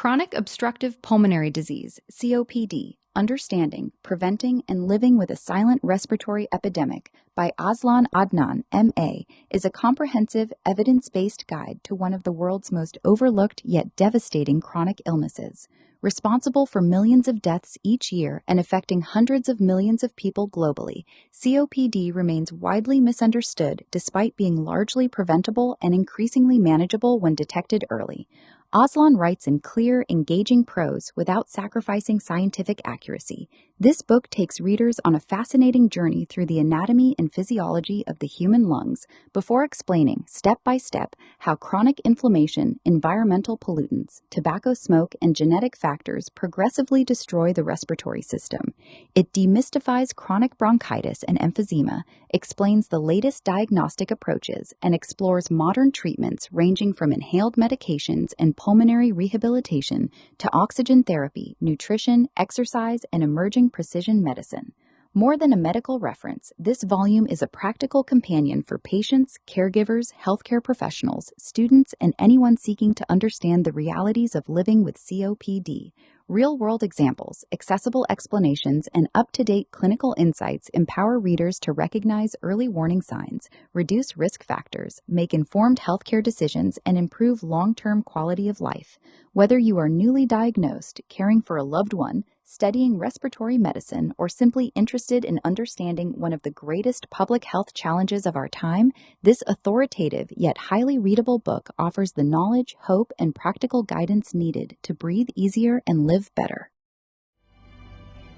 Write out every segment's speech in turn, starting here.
Chronic Obstructive Pulmonary Disease, COPD, Understanding, Preventing, and Living with a Silent Respiratory Epidemic by Aslan Adnan, M.A., is a comprehensive, evidence-based guide to one of the world's most overlooked yet devastating chronic illnesses. Responsible for millions of deaths each year and affecting hundreds of millions of people globally, COPD remains widely misunderstood despite being largely preventable and increasingly manageable when detected early. Aslan writes in clear, engaging prose without sacrificing scientific accuracy. This book takes readers on a fascinating journey through the anatomy and physiology of the human lungs before explaining, step by step, how chronic inflammation, environmental pollutants, tobacco smoke, and genetic factors progressively destroy the respiratory system. It demystifies chronic bronchitis and emphysema, explains the latest diagnostic approaches, and explores modern treatments ranging from inhaled medications and pulmonary rehabilitation to oxygen therapy, nutrition, exercise, and emerging precision medicine. More than a medical reference, this volume is a practical companion for patients, caregivers, healthcare professionals, students, and anyone seeking to understand the realities of living with COPD. Real-world examples, accessible explanations, and up-to-date clinical insights empower readers to recognize early warning signs, reduce risk factors, make informed healthcare decisions, and improve long-term quality of life. Whether you are newly diagnosed, caring for a loved one, studying respiratory medicine, or simply interested in understanding one of the greatest public health challenges of our time, this authoritative yet highly readable book offers the knowledge, hope, and practical guidance needed to breathe easier and live better.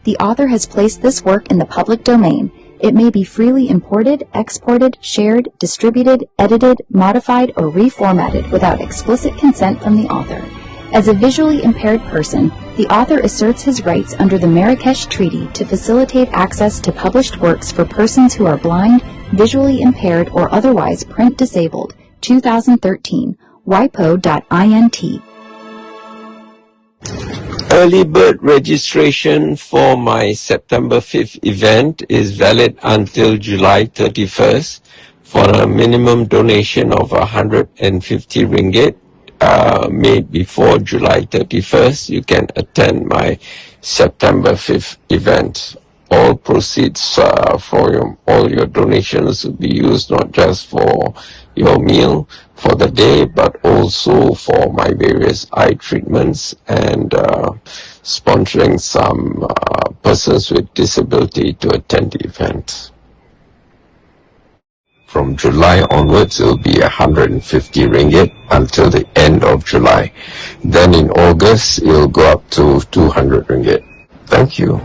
The author has placed this work in the public domain. It may be freely imported, exported, shared, distributed, edited, modified, or reformatted without explicit consent from the author. As a visually impaired person, the author asserts his rights under the Marrakesh Treaty to facilitate access to published works for persons who are blind, visually impaired, or otherwise print disabled. 2013, WIPO.INT. Early bird registration for my September 5th event is valid until July 31st for a minimum donation of 150 ringgit. Made before July 31st, you can attend my September 5th event. All proceeds for all your donations will be used not just for your meal for the day, but also for my various eye treatments and sponsoring some persons with disability to attend the event. From July onwards, it will be 150 ringgit until the end of July. Then in August, it will go up to 200 ringgit. Thank you.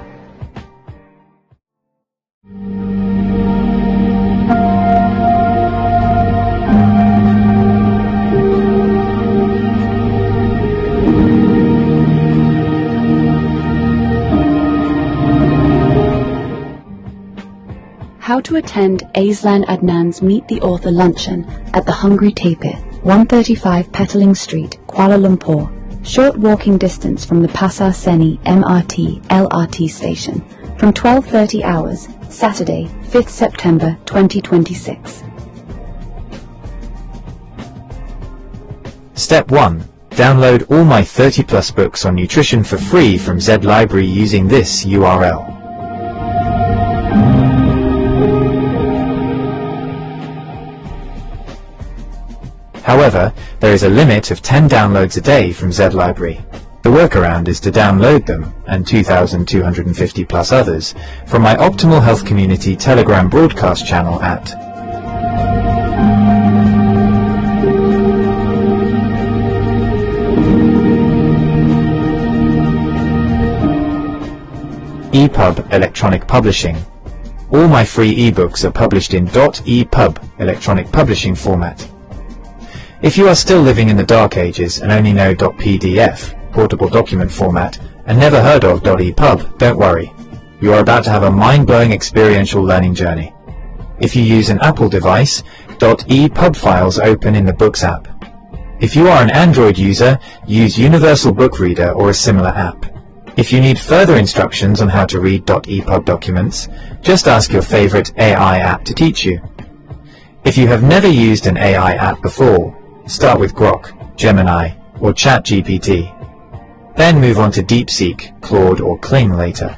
How to attend Aslan Adnan's Meet the Author Luncheon at the Hungry Tapir, 135 Petaling Street, Kuala Lumpur. Short walking distance from the Pasar Seni MRT LRT station. From 12:30 hours, Saturday, 5th September 2026. Step 1. Download all my 30+ books on nutrition for free from Zed Library using this URL. However, there is a limit of 10 downloads a day from Zed Library. The workaround is to download them, and 2,250 plus others, from my Optimal Health Community Telegram broadcast channel at EPUB Electronic Publishing. All my free ebooks are published in .EPUB electronic publishing format. If you are still living in the dark ages and only know .pdf, portable document format, and never heard of .epub, don't worry. You are about to have a mind-blowing experiential learning journey. If you use an Apple device, .epub files open in the Books app. If you are an Android user, use Universal Book Reader or a similar app. If you need further instructions on how to read .epub documents, just ask your favorite AI app to teach you. If you have never used an AI app before, start with Grok, Gemini, or ChatGPT. then move on to DeepSeek, Claude or Kling later.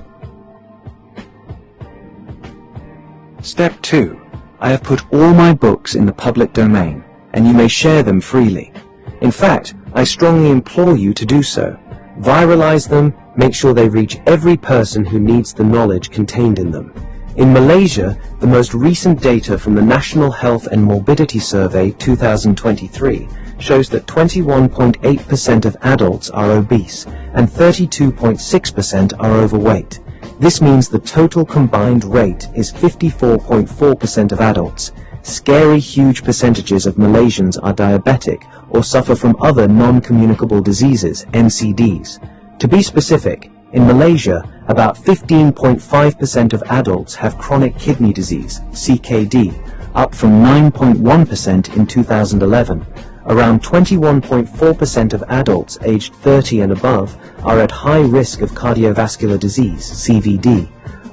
Step 2. I have put all my books in the public domain, and you may share them freely. In fact, I strongly implore you to do so. Viralize them, make sure they reach every person who needs the knowledge contained in them. In Malaysia, the most recent data from the National Health and Morbidity Survey 2023 shows that 21.8% of adults are obese and 32.6% are overweight. This means the total combined rate is 54.4% of adults. Scary huge percentages of Malaysians are diabetic or suffer from other non-communicable diseases, NCDs. To be specific, in Malaysia, about 15.5% of adults have chronic kidney disease, CKD, up from 9.1% in 2011. Around 21.4% of adults aged 30 and above are at high risk of cardiovascular disease, CVD.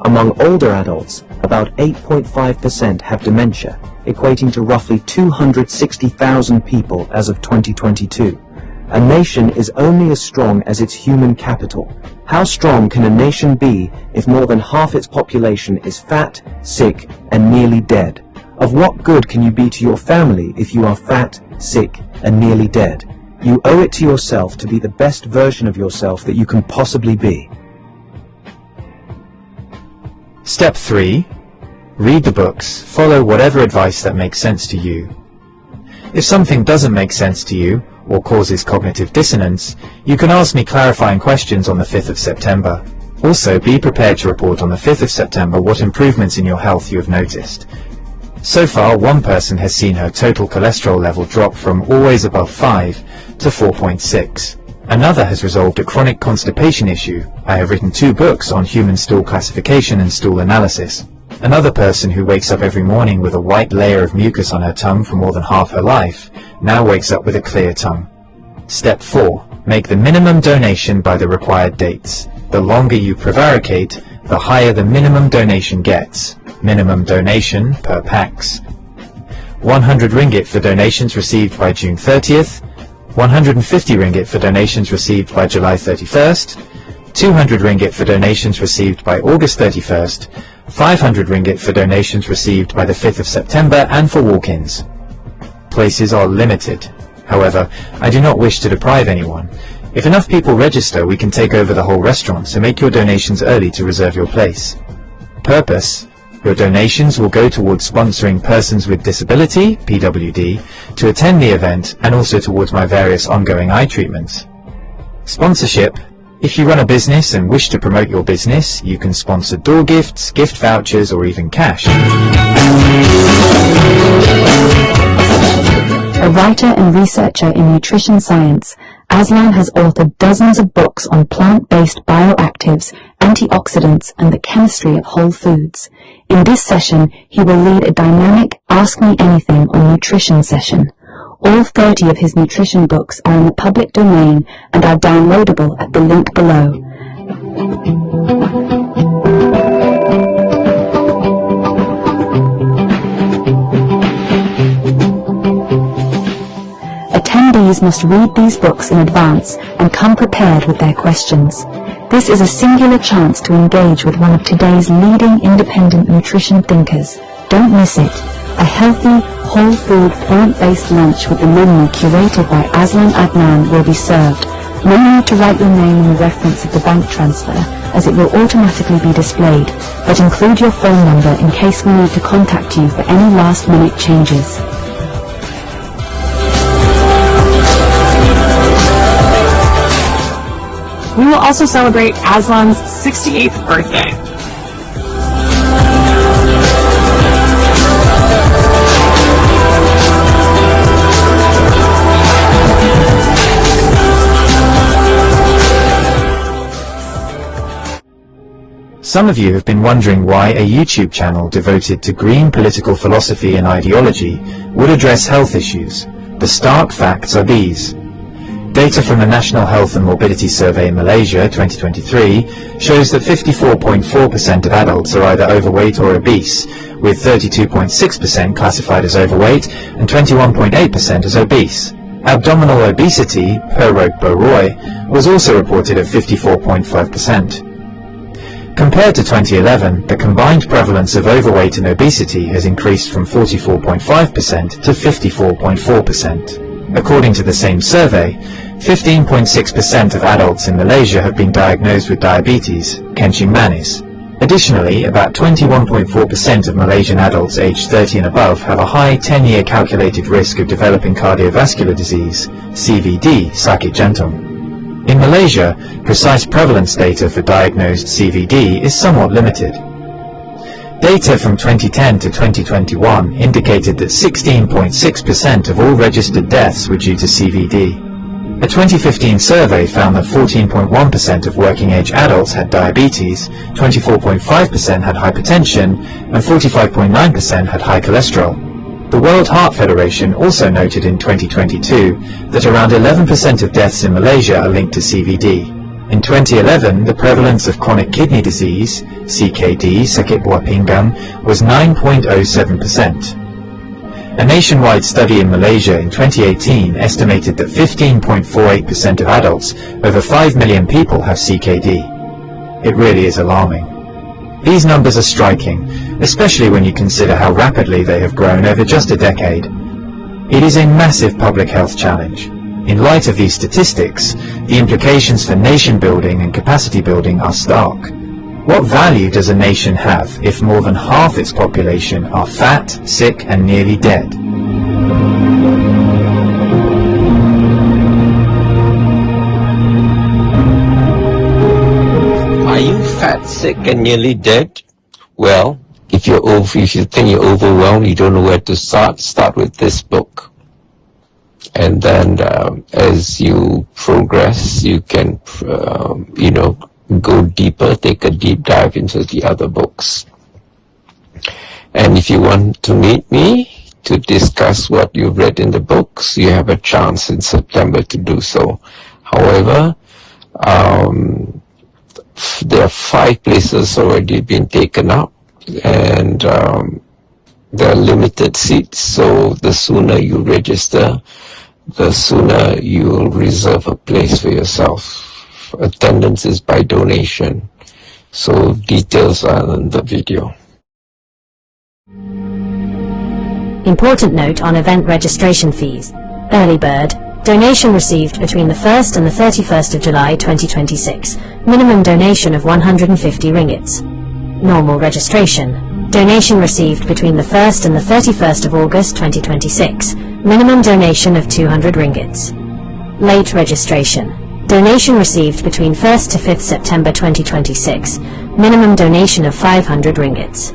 Among older adults, about 8.5% have dementia, equating to roughly 260,000 people as of 2022. A nation is only as strong as its human capital. How strong can a nation be if more than half its population is fat, sick, and nearly dead? Of what good can you be to your family if you are fat, sick, and nearly dead? You owe it to yourself to be the best version of yourself that you can possibly be. Step 3. Read the books, follow whatever advice that makes sense to you. If something doesn't make sense to you, or causes cognitive dissonance, you can ask me clarifying questions on the 5th of September. Also, be prepared to report on the 5th of September what improvements in your health you have noticed. So far, one person has seen her total cholesterol level drop from always above 5 to 4.6. Another has resolved a chronic constipation issue. I have written 2 books on human stool classification and stool analysis. Another person who wakes up every morning with a white layer of mucus on her tongue for more than half her life now wakes up with a clear tongue. Step 4. Make the minimum donation by the required dates. The longer you prevaricate, the higher the minimum donation gets. Minimum donation per pax: 100 ringgit for donations received by June 30th, 150 ringgit for donations received by July 31st, 200 ringgit for donations received by August 31st, 500 ringgit for donations received by the 5th of September and for walk-ins. Places are limited. However, I do not wish to deprive anyone. If enough people register, we can take over the whole restaurant, so make your donations early to reserve your place. Purpose: your donations will go towards sponsoring persons with disability, PWD, to attend the event and also towards my various ongoing eye treatments. Sponsorship: if you run a business and wish to promote your business, you can sponsor door gifts, gift vouchers, or even cash. A writer and researcher in nutrition science, Aslan has authored dozens of books on plant-based bioactives, antioxidants, and the chemistry of whole foods. In this session, he will lead a dynamic Ask Me Anything on Nutrition session. All 30 of his nutrition books are in the public domain and are downloadable at the link below. Attendees must read these books in advance and come prepared with their questions. This is a singular chance to engage with one of today's leading independent nutrition thinkers. Don't miss it. A healthy, whole food, plant-based lunch with the menu curated by Aslan Adnan will be served. No need to write your name in the reference of the bank transfer, as it will automatically be displayed, but include your phone number in case we need to contact you for any last-minute changes. We will also celebrate Aslan's 68th birthday. Some of you have been wondering why a YouTube channel devoted to green political philosophy and ideology would address health issues. The stark facts are these. Data from the National Health and Morbidity Survey in Malaysia 2023 shows that 54.4% of adults are either overweight or obese, with 32.6% classified as overweight and 21.8% as obese. Abdominal obesity, per Roque-Beauroy, was also reported at 54.5%. Compared to 2011, the combined prevalence of overweight and obesity has increased from 44.5% to 54.4%. According to the same survey, 15.6% of adults in Malaysia have been diagnosed with diabetes, kencing manis. Additionally, about 21.4% of Malaysian adults aged 30 and above have a high 10-year calculated risk of developing cardiovascular disease, CVD, sakit jantung. In Malaysia, precise prevalence data for diagnosed CVD is somewhat limited. Data from 2010 to 2021 indicated that 16.6% of all registered deaths were due to CVD. A 2015 survey found that 14.1% of working-age adults had diabetes, 24.5% had hypertension, and 45.9% had high cholesterol. The World Heart Federation also noted in 2022 that around 11% of deaths in Malaysia are linked to CVD. In 2011, the prevalence of chronic kidney disease, CKD, sakit buah pinggang, was 9.07%. A nationwide study in Malaysia in 2018 estimated that 15.48% of adults, over 5 million people, have CKD. It really is alarming. These numbers are striking, especially when you consider how rapidly they have grown over just a decade. It is a massive public health challenge. In light of these statistics, the implications for nation building and capacity building are stark. What value does a nation have if more than half its population are fat, sick, and nearly dead? Are you fat, sick, and nearly dead? Well, if you think you're overwhelmed, you don't know where to start with this book. And then as you progress, you can, go deeper, take a deep dive into the other books. And if you want to meet me to discuss what you've read in the books, you have a chance in September to do so. However, there are 5 places already been taken up, and there are limited seats, so the sooner you register, the sooner you'll reserve a place for yourself. Attendance is by donation, so details are in the video. Important note on event registration fees. Early bird. Donation received between the 1st and the 31st of July 2026. Minimum donation of 150 ringgits. Normal registration. Donation received between the 1st and the 31st of August 2026. Minimum donation of 200 ringgits. Late registration. Donation received between 1st to 5th September 2026. Minimum donation of 500 ringgits.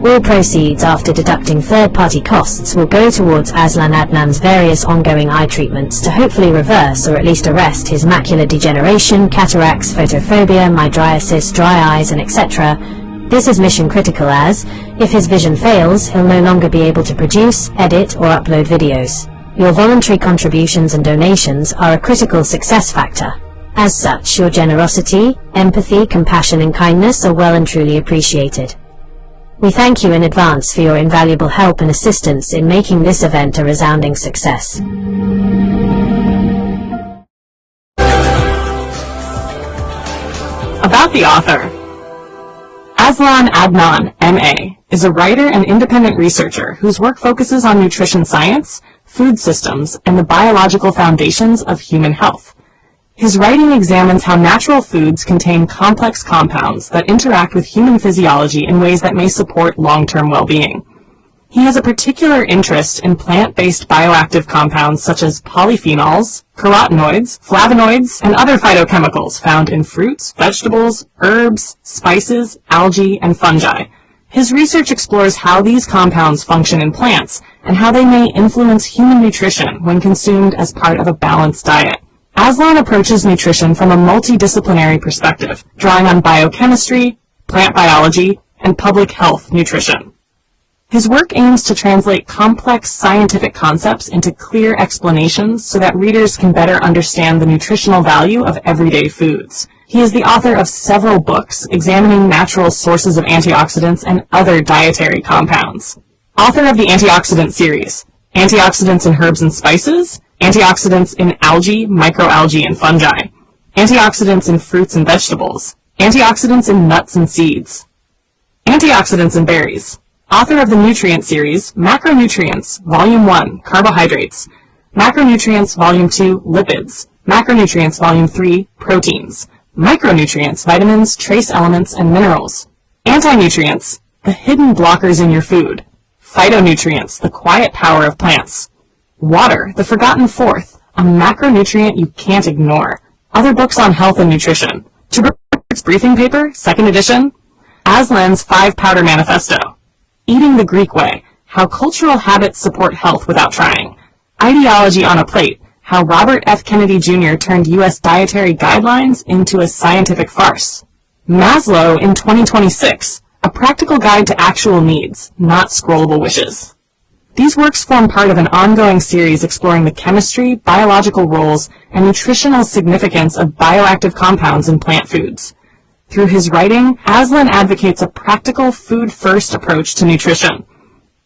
All proceeds after deducting third-party costs will go towards Azlan Adnan's various ongoing eye treatments to hopefully reverse or at least arrest his macular degeneration, cataracts, photophobia, mydriasis, dry eyes, and etc. This is mission critical as, if his vision fails, he'll no longer be able to produce, edit, or upload videos. Your voluntary contributions and donations are a critical success factor. As such, your generosity, empathy, compassion, and kindness are well and truly appreciated. We thank you in advance for your invaluable help and assistance in making this event a resounding success. About the author. Azlan Adnan, M.A., is a writer and independent researcher whose work focuses on nutrition science, food systems, and the biological foundations of human health. His writing examines how natural foods contain complex compounds that interact with human physiology in ways that may support long-term well-being. He has a particular interest in plant-based bioactive compounds such as polyphenols, carotenoids, flavonoids, and other phytochemicals found in fruits, vegetables, herbs, spices, algae, and fungi. His research explores how these compounds function in plants and how they may influence human nutrition when consumed as part of a balanced diet. Azlan approaches nutrition from a multidisciplinary perspective, drawing on biochemistry, plant biology, and public health nutrition. His work aims to translate complex scientific concepts into clear explanations so that readers can better understand the nutritional value of everyday foods. He is the author of several books examining natural sources of antioxidants and other dietary compounds. Author of the Antioxidant series, Antioxidants in Herbs and Spices, antioxidants in algae, microalgae, and fungi, antioxidants in fruits and vegetables, antioxidants in nuts and seeds, antioxidants in berries. Author of the nutrient series, Macronutrients, Volume 1, Carbohydrates, Macronutrients, Volume 2, Lipids, Macronutrients, Volume 3, Proteins, Micronutrients, Vitamins, Trace Elements, and Minerals, Anti-nutrients, the hidden blockers in your food, Phytonutrients, the quiet power of plants, Water, the forgotten fourth, a macronutrient you can't ignore, other books on health and nutrition, Tuber's Briefing Paper, 2nd edition, Aslan's 5-Powder Manifesto, Eating the Greek Way, How Cultural Habits Support Health Without Trying, Ideology on a Plate, How Robert F. Kennedy Jr. Turned U.S. Dietary Guidelines into a Scientific Farce, Maslow in 2026, A Practical Guide to Actual Needs, Not Scrollable Wishes. These works form part of an ongoing series exploring the chemistry, biological roles, and nutritional significance of bioactive compounds in plant foods. Through his writing, Aslan advocates a practical food-first approach to nutrition.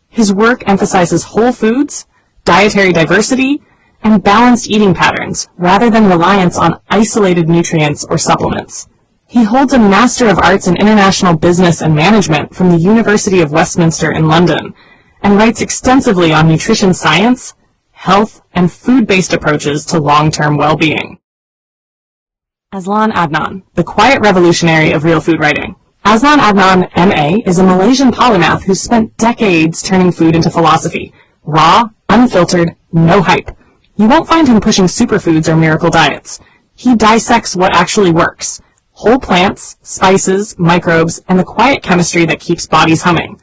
His work emphasizes whole foods, dietary diversity, and balanced eating patterns, rather than reliance on isolated nutrients or supplements. He holds a Master of Arts in International Business and Management from the University of Westminster in London, and writes extensively on nutrition science, health, and food-based approaches to long-term well-being. Aslan Adnan, the quiet revolutionary of real food writing. Aslan Adnan, M.A., is a Malaysian polymath who spent decades turning food into philosophy. Raw, unfiltered, no hype. You won't find him pushing superfoods or miracle diets. He dissects what actually works. Whole plants, spices, microbes, and the quiet chemistry that keeps bodies humming.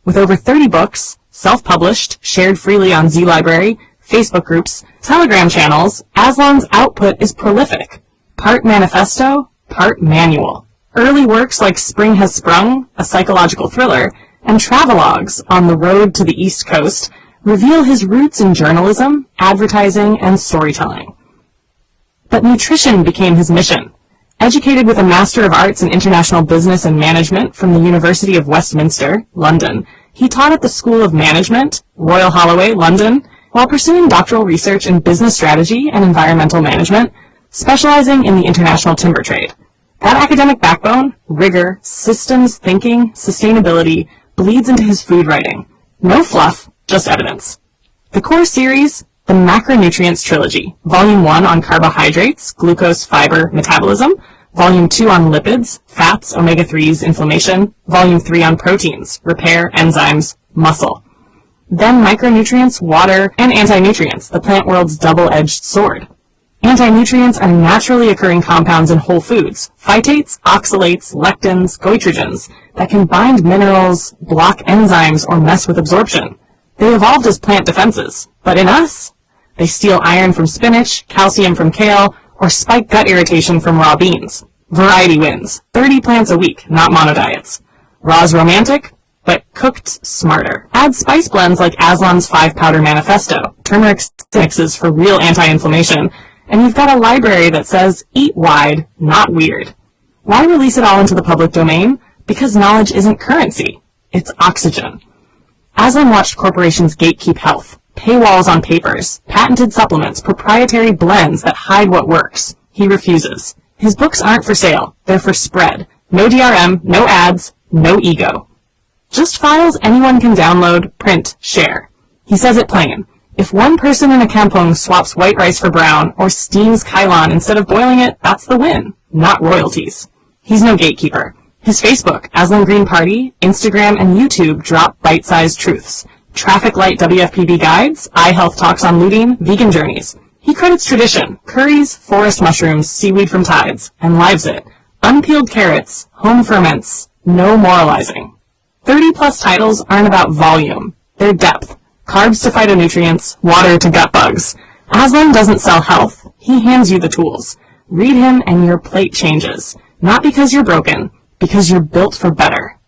With over 30 books, self-published, shared freely on Z-Library, Facebook groups, Telegram channels, Aslan's output is prolific. Part manifesto, part manual. Early works like Spring Has Sprung, a psychological thriller, and travelogues On the Road to the East Coast reveal his roots in journalism, advertising, and storytelling. But nutrition became his mission. Educated with a Master of Arts in International Business and Management from the University of Westminster, London, he taught at the School of Management, Royal Holloway, London, while pursuing doctoral research in business strategy and environmental management, specializing in the international timber trade. That academic backbone, rigor, systems thinking, sustainability, bleeds into his food writing. No fluff, just evidence. The core series, the Macronutrients Trilogy, Volume 1 on carbohydrates, glucose, fiber, metabolism, Volume 2 on lipids, fats, omega-3s, inflammation, Volume 3 on proteins, repair, enzymes, muscle. Then micronutrients, water, and anti-nutrients, the plant world's double-edged sword. Anti-nutrients are naturally occurring compounds in whole foods, phytates, oxalates, lectins, goitrogens, that can bind minerals, block enzymes, or mess with absorption. They evolved as plant defenses, but in us, they steal iron from spinach, calcium from kale, or spike gut irritation from raw beans. Variety wins. 30 plants a week, not monodiets. Raw's romantic, but cooked smarter. Add spice blends like Aslan's 5-Powder Manifesto, turmeric mixes for real anti-inflammation, and you've got a library that says, eat wide, not weird. Why release it all into the public domain? Because knowledge isn't currency. It's oxygen. Aslan watched corporations gatekeep health. Paywalls on papers, patented supplements, proprietary blends that hide what works. He refuses. His books aren't for sale. They're for spread. No DRM, no ads, no ego. Just files anyone can download, print, share. He says it plain. If one person in a kampong swaps white rice for brown or steams kailan instead of boiling it, that's the win, not royalties. He's no gatekeeper. His Facebook, Aslan Green Party, Instagram, and YouTube drop bite-sized truths. Traffic light WFPB guides, eye health talks on lutein, vegan journeys. He credits tradition, curries, forest mushrooms, seaweed from tides, and lives it. Unpeeled carrots, home ferments, no moralizing. 30-plus titles aren't about volume. They're depth. Carbs to phytonutrients, water to gut bugs. Aslan doesn't sell health. He hands you the tools. Read him and your plate changes. Not because you're broken, because you're built for better.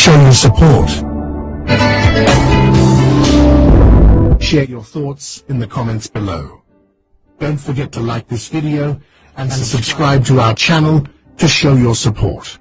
show your support. Share your thoughts in the comments below. Don't forget to like this video and subscribe to our channel to show your support.